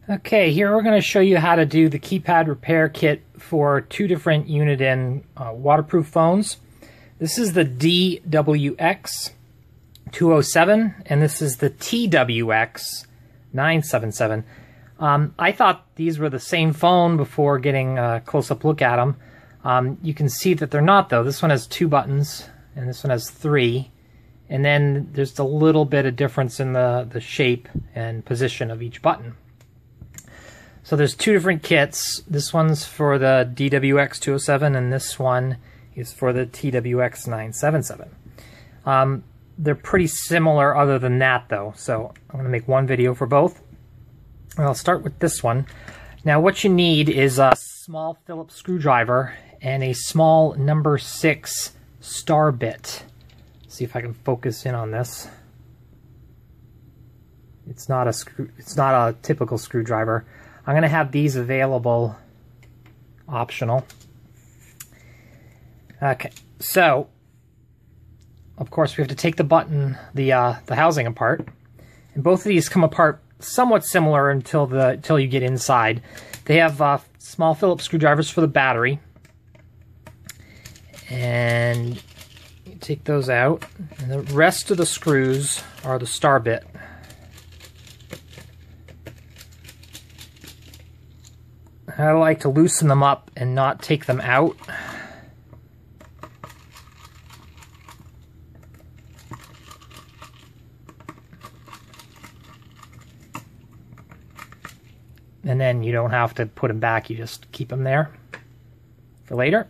Okay, here we're going to show you how to do the keypad repair kit for two different Uniden waterproof phones. This is the DWX207 and this is the TWX977. I thought these were the same phone before getting a close-up look at them. You can see that they're not, though. This one has 2 buttons and this one has 3. And then there's a little bit of difference in the shape and position of each button. So there's 2 different kits. This one's for the DWX207 and this one is for the TWX977. They're pretty similar other than that, though. So I'm going to make one video for both. And I'll start with this one. Now what you need is a small Phillips screwdriver and a small number 6 star bit. See if I can focus in on this. It's not a typical screwdriver. I'm going to have these available, optional. Okay, so of course we have to take the button, the housing apart, and both of these come apart somewhat similar until you get inside. They have small Phillips screwdrivers for the battery, and you take those out, and the rest of the screws are the star bit. I like to loosen them up and not take them out. And then you don't have to put them back, you just keep them there for later.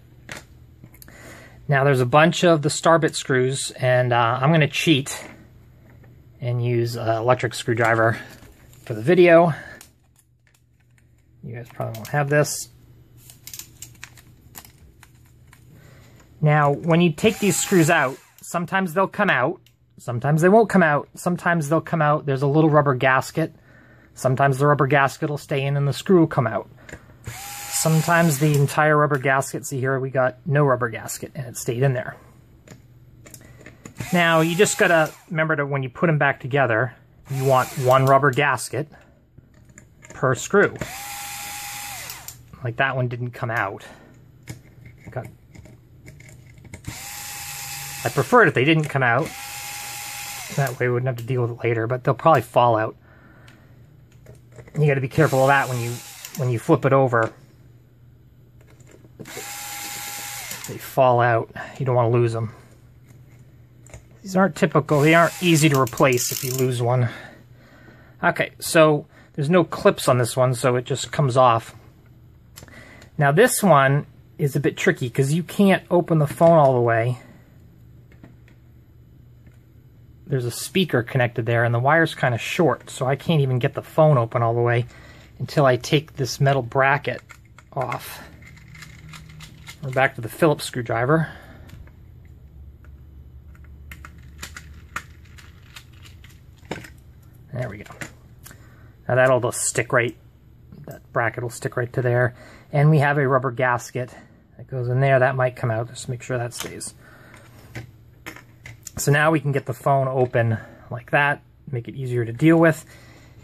Now there's a bunch of the star bit screws, and I'm going to cheat and use an electric screwdriver for the video. You guys probably won't have this. Now, when you take these screws out, sometimes they'll come out, sometimes they won't come out, sometimes they'll come out, there's a little rubber gasket, sometimes the rubber gasket will stay in and the screw will come out. Sometimes the entire rubber gasket, see here we got no rubber gasket and it stayed in there. Now, you just gotta remember that when you put them back together, you want one rubber gasket per screw. Like that one didn't come out. I prefer it if they didn't come out. That way we wouldn't have to deal with it later, but they'll probably fall out. You got to be careful of that when you flip it over. They fall out. You don't want to lose them. These aren't typical. They aren't easy to replace if you lose one. Okay, so there's no clips on this one, so it just comes off. Now this one is a bit tricky because you can't open the phone all the way. There's a speaker connected there and the wire's kind of short, so I can't even get the phone open all the way until I take this metal bracket off. We're back to the Phillips screwdriver. There we go. Now that'll just stick right, that bracket will stick right to there. And we have a rubber gasket that goes in there. That might come out. Just make sure that stays. So now we can get the phone open like that, make it easier to deal with.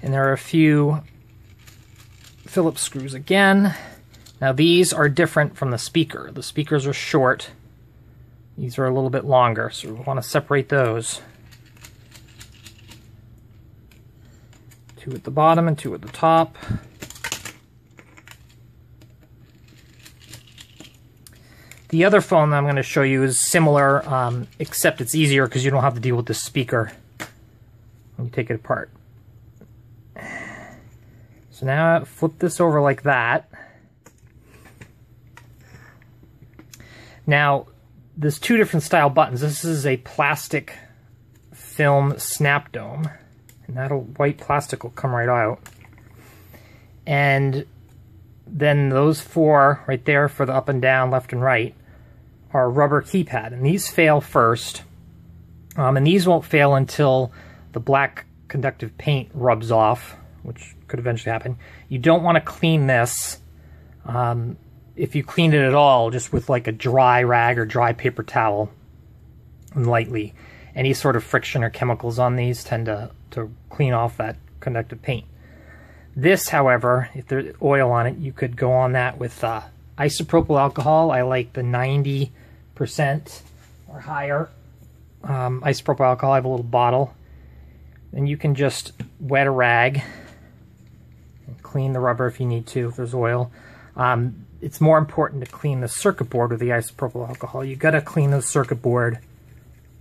And there are a few Phillips screws again. Now these are different from the speaker. The speakers are short. These are a little bit longer, so we want to separate those. 2 at the bottom and 2 at the top. The other phone that I'm going to show you is similar, except it's easier because you don't have to deal with the speaker when you take it apart. So now I flip this over like that. Now, there's 2 different style buttons. This is a plastic film snap dome, and that white plastic will come right out. And then those 4 right there for the up and down, left and right, are rubber keypad, and these fail first, and these won't fail until the black conductive paint rubs off, which could eventually happen. You don't want to clean this. If you cleaned it at all, just with like a dry rag or dry paper towel, and lightly, any sort of friction or chemicals on these tend to clean off that conductive paint. This, however, if there's oil on it, you could go on that with isopropyl alcohol. I like the 90% or higher isopropyl alcohol. I have a little bottle. And you can just wet a rag and clean the rubber if you need to, if there's oil. It's more important to clean the circuit board with the isopropyl alcohol. You gotta clean the circuit board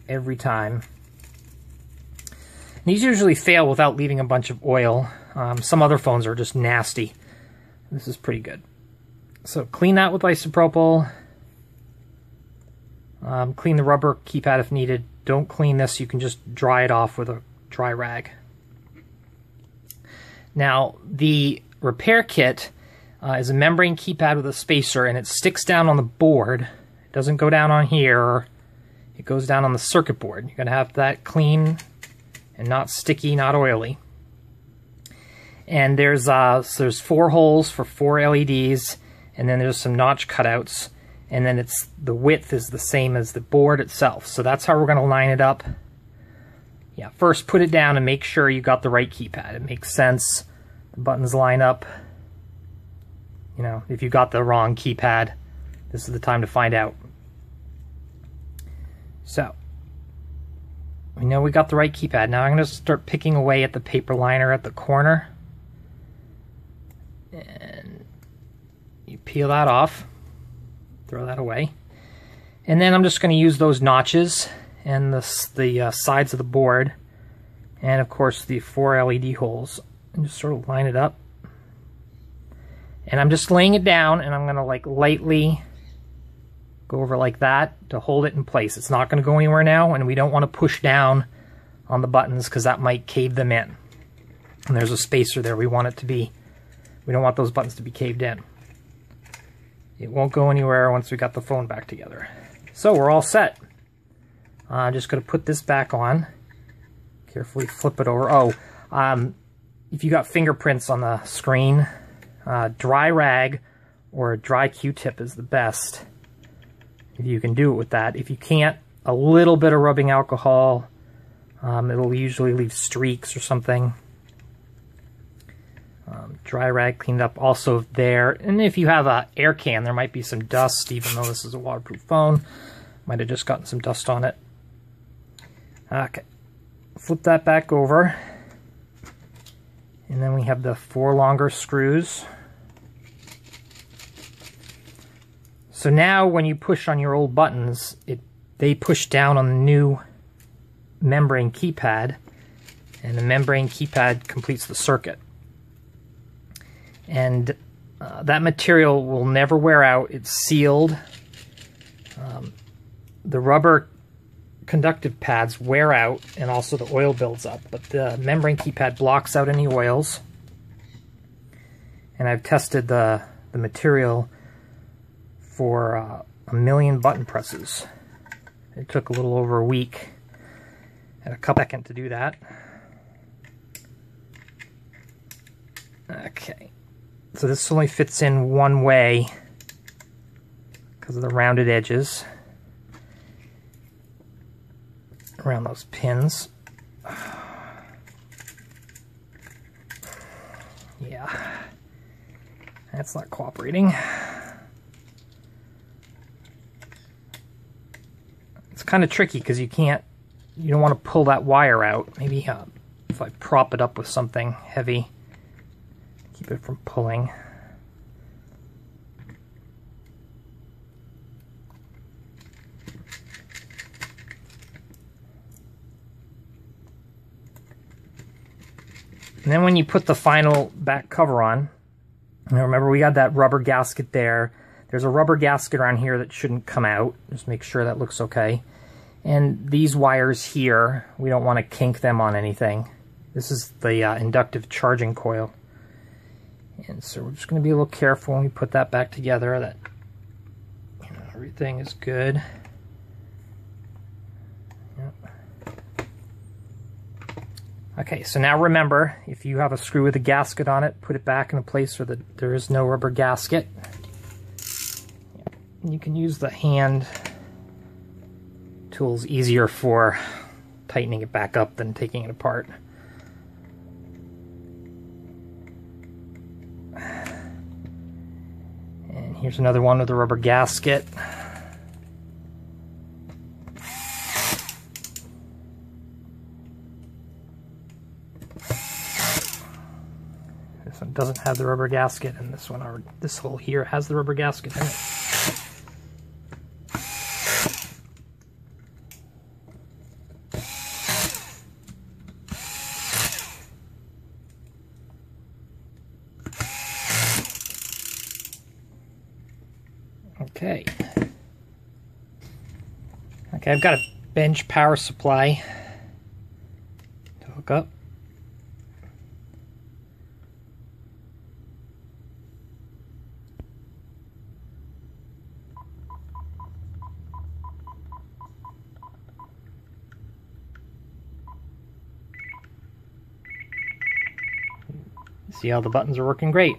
every time. And these usually fail without leaving a bunch of oil. Some other phones are just nasty. This is pretty good. So clean that with isopropyl. Clean the rubber keypad if needed. Don't clean this. You can just dry it off with a dry rag. Now, the repair kit is a membrane keypad with a spacer, and it sticks down on the board. It doesn't go down on here. It goes down on the circuit board. You're going to have that clean and not sticky, not oily. And there's 4 holes for 4 LEDs, and then there's some notch cutouts, and then the width is the same as the board itself. So that's how we're going to line it up. Yeah, first put it down and make sure you got the right keypad. It makes sense. The buttons line up. You know, if you got the wrong keypad, this is the time to find out. So, we know we got the right keypad. Now I'm going to start picking away at the paper liner at the corner. And you peel that off. Throw that away. And then I'm just going to use those notches and the sides of the board, and of course the 4 LED holes, and just sort of line it up. And I'm just laying it down, and I'm going to like lightly go over like that to hold it in place. It's not going to go anywhere now, and we don't want to push down on the buttons because that might cave them in. And there's a spacer there. We want it to be, we don't want those buttons to be caved in. It won't go anywhere once we got the phone back together. So we're all set. I'm just going to put this back on. Carefully flip it over. Oh, if you got fingerprints on the screen, dry rag or a dry Q-tip is the best. If you can do it with that. If you can't, a little bit of rubbing alcohol. It'll usually leave streaks or something. Dry rag cleaned up also there. And if you have an air can, there might be some dust, even though this is a waterproof phone. Might have just gotten some dust on it. Okay, flip that back over, and then we have the 4 longer screws. So now when you push on your old buttons, they push down on the new membrane keypad, and the membrane keypad completes the circuit. And that material will never wear out. It's sealed. The rubber conductive pads wear out, and also the oil builds up, but the membrane keypad blocks out any oils. And I've tested the material for 1 million button presses. It took a little over a week and a couple seconds to do that. Okay, so this only fits in one way because of the rounded edges around those pins. Yeah, that's not cooperating. It's kind of tricky because you don't want to pull that wire out. Maybe if I prop it up with something heavy, keep it from pulling. And then when you put the final back cover on, now remember we got that rubber gasket there. There's a rubber gasket around here that shouldn't come out. Just make sure that looks okay. And these wires here, we don't want to kink them on anything. This is the inductive charging coil. And so we're just going to be a little careful when we put that back together that everything is good. Okay, so now remember, if you have a screw with a gasket on it, put it back in a place where there is no rubber gasket. You can use the hand tools, easier for tightening it back up than taking it apart. Here's another one with a rubber gasket. This one doesn't have the rubber gasket, and this one, or this hole here, has the rubber gasket in it. Okay. Okay, I've got a bench power supply to hook up. See how the buttons are working great.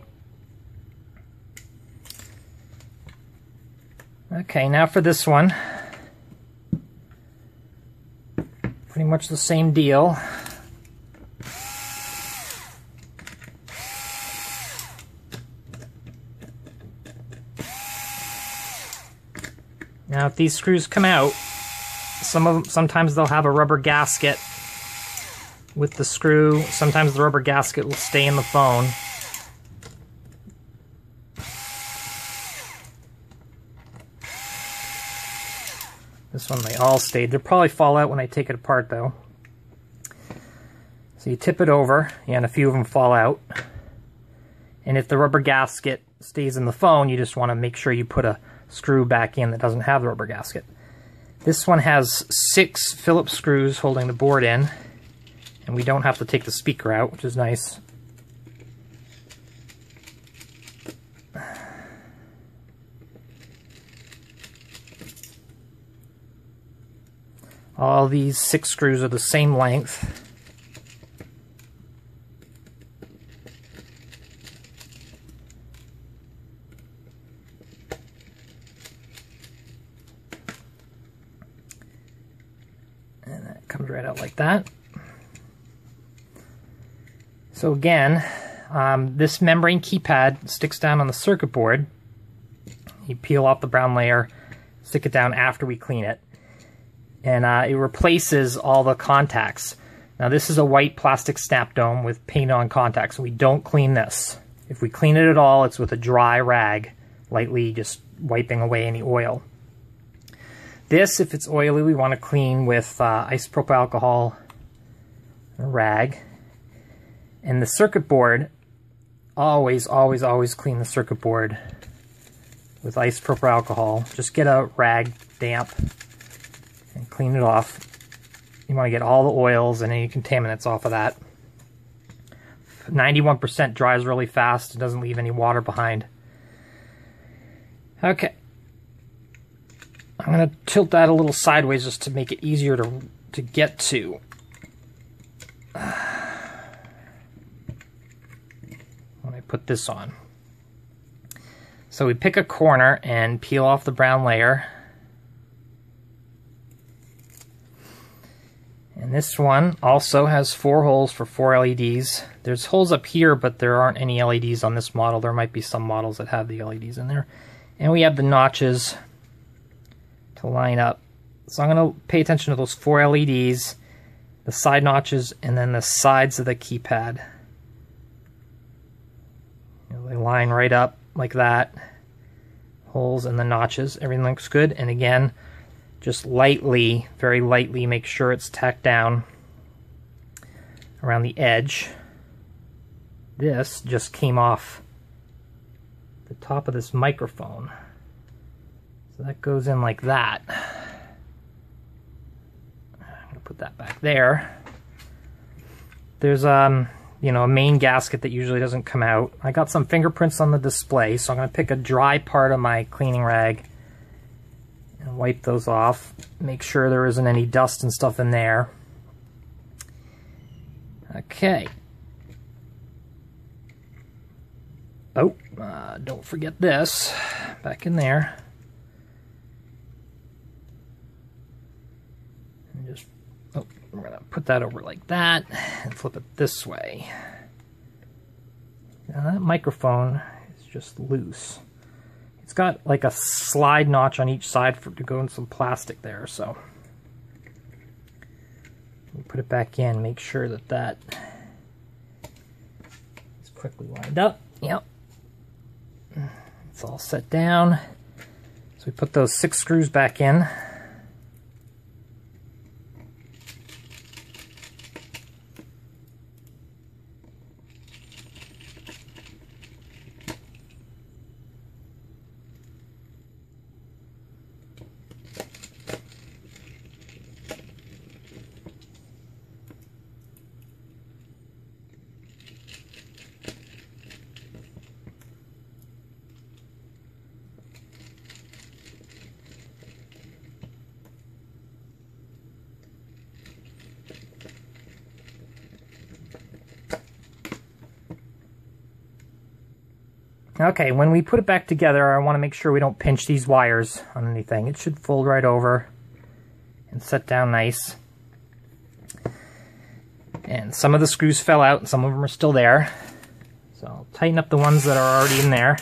Okay, now for this one. Pretty much the same deal. Now if these screws come out, sometimes they'll have a rubber gasket with the screw. Sometimes the rubber gasket will stay in the phone. This one, they all stayed. They'll probably fall out when I take it apart, though. So you tip it over, and a few of them fall out. And if the rubber gasket stays in the phone, you just want to make sure you put a screw back in that doesn't have the rubber gasket. This one has 6 Phillips screws holding the board in, and we don't have to take the speaker out, which is nice. All these 6 screws are the same length. And that comes right out like that. So again, this membrane keypad sticks down on the circuit board. You peel off the brown layer, stick it down after we clean it. And it replaces all the contacts. Now this is a white plastic snap dome with paint-on contacts. We don't clean this. If we clean it at all, it's with a dry rag, lightly just wiping away any oil. This, if it's oily, we want to clean with isopropyl alcohol, a rag. And the circuit board, always, always, always clean the circuit board with isopropyl alcohol. Just get a rag, damp, and clean it off. You want to get all the oils and any contaminants off of that. 91% dries really fast. It doesn't leave any water behind. Okay. I'm going to tilt that a little sideways just to make it easier to get to. When I put this on. So we pick a corner and peel off the brown layer. And this one also has 4 holes for 4 LEDs. There's holes up here, but there aren't any LEDs on this model. There might be some models that have the LEDs in there. And we have the notches to line up. So I'm going to pay attention to those 4 LEDs, the side notches, and then the sides of the keypad. They line right up like that. Holes in the notches. Everything looks good. And again, just lightly, very lightly, make sure it's tacked down around the edge. This just came off the top of this microphone. So that goes in like that. I'm going to put that back there. There's you know, a main gasket that usually doesn't come out. I got some fingerprints on the display, so I'm going to pick a dry part of my cleaning rag and wipe those off. Make sure there isn't any dust and stuff in there. Okay. Oh, don't forget this. Back in there. And just, oh, we're going to put that over like that and flip it this way. Now that microphone is just loose. It's It's got like a slide notch on each side to go in some plastic there, so we'll put it back in, make sure that that is quickly lined up. Yep. It's all set down. So we put those 6 screws back in. Okay, when we put it back together, I want to make sure we don't pinch these wires on anything. It should fold right over and set down nice. And some of the screws fell out and some of them are still there. So I'll tighten up the ones that are already in there.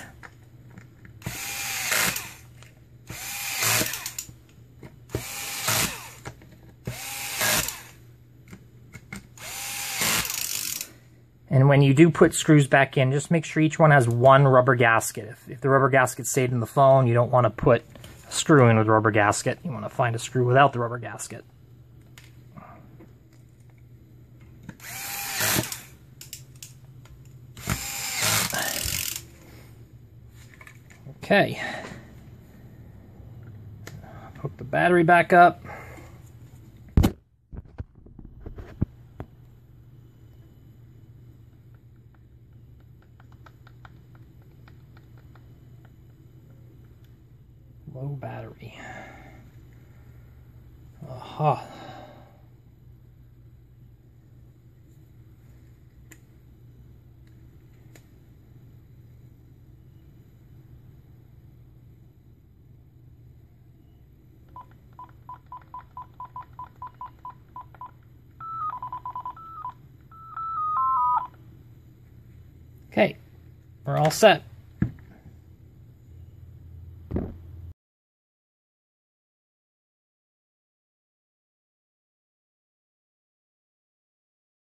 And when you do put screws back in, just make sure each one has one rubber gasket. If the rubber gasket stayed in the phone, you don't want to put a screw in with a rubber gasket. You want to find a screw without the rubber gasket. Okay. Hook the battery back up. Low battery. Aha. Okay, we're all set.